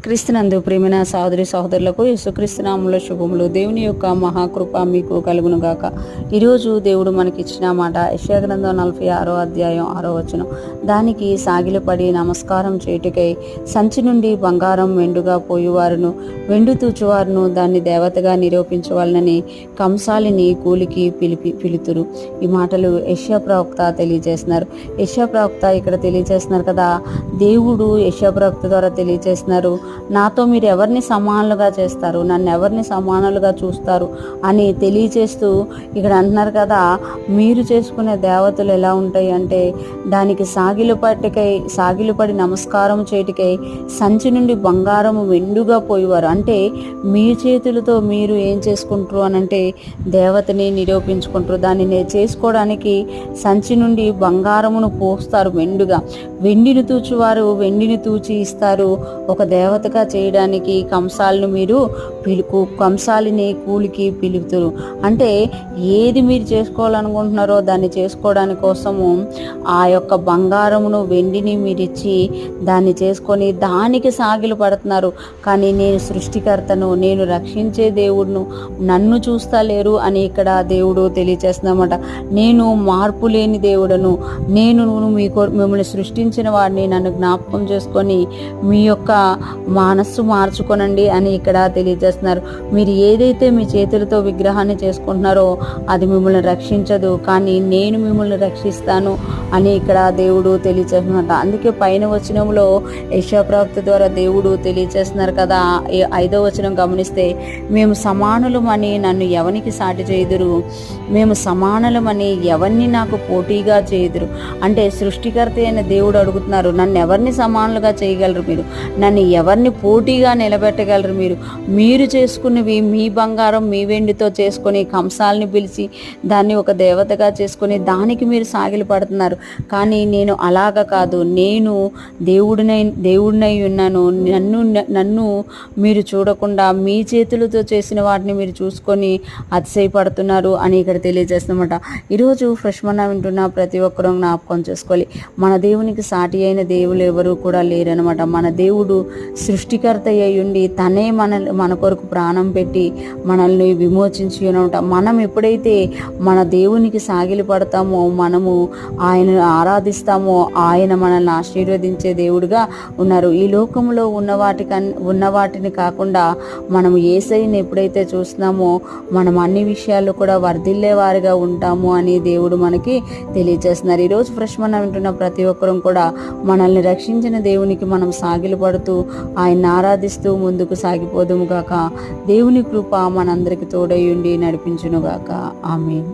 క్రీస్తునందు ప్రియమైన సహోదరి సహోదరులకు యేసుక్రీస్తు నామములో శుభములు. దేవుని యొక్క మహాకృప మీకు కలుగును గాక. ఈరోజు దేవుడు మనకిచ్చిన మాట యెషయా గ్రంథం 46వ అధ్యాయం 6వ వచనం. దానికి సాగిలపడి నమస్కారం చేయుటకై సంచి నుండి బంగారం వెండుగా పోయువారును వెండు తూచువారును దాన్ని దేవతగా నిరూపించవాలని కంసాలిని కూలికి పిలుతురు. ఈ మాటలు యెషయా ప్రవక్త తెలియజేస్తున్నారు. యెషయా ప్రవక్త ఇక్కడ తెలియజేస్తున్నారు కదా, దేవుడు యెషయా ప్రవక్త ద్వారా తెలియజేస్తున్నారు, నాతో మీరు ఎవరిని సమానులుగా చేస్తారు, నన్ను ఎవరిని సమానులుగా చూస్తారు అని తెలియచేస్తూ ఇక్కడ అంటున్నారు కదా, మీరు చేసుకునే దేవతలు ఎలా ఉంటాయి అంటే దానికి సాగిలుపడి నమస్కారం చేయటికై సంచి నుండి బంగారము వెండుగా పోయేవారు. అంటే మీ చేతులతో మీరు ఏం చేసుకుంటారు అని అంటే దేవతని నిరూపించుకుంటారు. దాన్ని చేసుకోవడానికి సంచి నుండి బంగారమును పోస్తారు వెండుగా. వెండిని తూచువారు వెండిని తూచి ఇస్తారు. ఒక దేవతగా చేయడానికి కంసాలిని కూలికి పిలుపుతారు. అంటే ఏది మీరు చేసుకోవాలనుకుంటున్నారో దాన్ని చేసుకోవడానికి కోసము ఆ యొక్క బంగారమును వెండిని మీరు ఇచ్చి దాన్ని చేసుకొని దానికి సాగిలు పడుతున్నారు. కానీ నేను సృష్టికర్తను, నేను రక్షించే దేవుడును, నన్ను చూస్తా లేరు అని ఇక్కడ దేవుడు తెలియచేస్తున్నమాట. నేను మార్పు లేని దేవుడను, నేను మిమ్మల్ని సృష్టించిన వాడిని, నన్ను జ్ఞాపకం చేసుకొని మీ యొక్క మనస్సు మార్చుకోనండి అని ఇక్కడ తెలియజేస్తున్నారు. మీరు ఏదైతే మీ చేతులతో విగ్రహాన్ని చేసుకుంటున్నారో అది మిమ్మల్ని రక్షించదు, కానీ నేను మిమ్మల్ని రక్షిస్తాను అని ఇక్కడ దేవుడు తెలియజేస్తున్నమాట. అందుకే పైన వచనంలో యెషయా ప్రవక్త ద్వారా దేవుడు తెలియజేస్తున్నారు కదా, 5వ వచనం గమనిస్తే, మేము సమానులమని నన్ను ఎవనికి సాటి చేయుదురు, మేము సమానులమని ఎవరిని నాకు పోటీగా చేయుదురు. అంటే సృష్టికర్త అయిన దేవుడు అడుగుతున్నారు, నన్ను ఎవరిని సమానులుగా చేయగలరు మీరు, నన్ను ఎవరిని పోటీగా నిలబెట్టగలరు మీరు చేసుకున్నవి మీ బంగారం మీ వెండితో చేసుకొని కంసాలని పిలిచి దాన్ని ఒక దేవతగా చేసుకొని దానికి మీరు సాగిలు పడుతున్నారు. కానీ నేను అలాగ కాదు, నేను దేవుడినై ఉన్నాను, నన్ను మీరు చూడకుండా మీ చేతులతో చేసిన వాటిని మీరు చూసుకొని అతిశయపడుతున్నారు అని ఇక్కడ తెలియజేస్తున్నమాట. ఈరోజు ఫ్రెష్ మన్నా వింటున్న ప్రతి ఒక్కరూ జ్ఞాపకం చేసుకోవాలి, మన దేవునికి సాటి అయిన దేవులు ఎవరు కూడా లేరనమాట. మన దేవుడు సృష్టికర్త అయి ఉండి తనే మన కొరకు ప్రాణం పెట్టి మనల్ని విమోచించి అనమాట. మనం ఎప్పుడైతే మన దేవునికి సాగిలి పడతామో, మనము ఆయనను ఆరాధిస్తామో, ఆయన మనల్ని ఆశీర్వదించే దేవుడుగా ఉన్నారు. ఈ లోకంలో ఉన్న వాటిని కాకుండా మనము యేసయ్యని ఎప్పుడైతే చూస్తున్నామో మనం అన్ని విషయాల్లో కూడా వర్ధిల్లే వారిగా ఉంటాము అని దేవుడు మనకి తెలియజేస్తున్నారు. ఈరోజు ఫ్రెష్ మన్నా వింటున్న ప్రతి ఒక్కరూ కూడా మనల్ని రక్షించిన దేవునికి మనం సాగిలు పడుతూ ఆయన్ని ఆరాధిస్తూ ముందుకు సాగిపోదుము గాక. దేవుని కృప మనందరికి తోడై ఉండి నడిపించును గాక. ఆమేన్.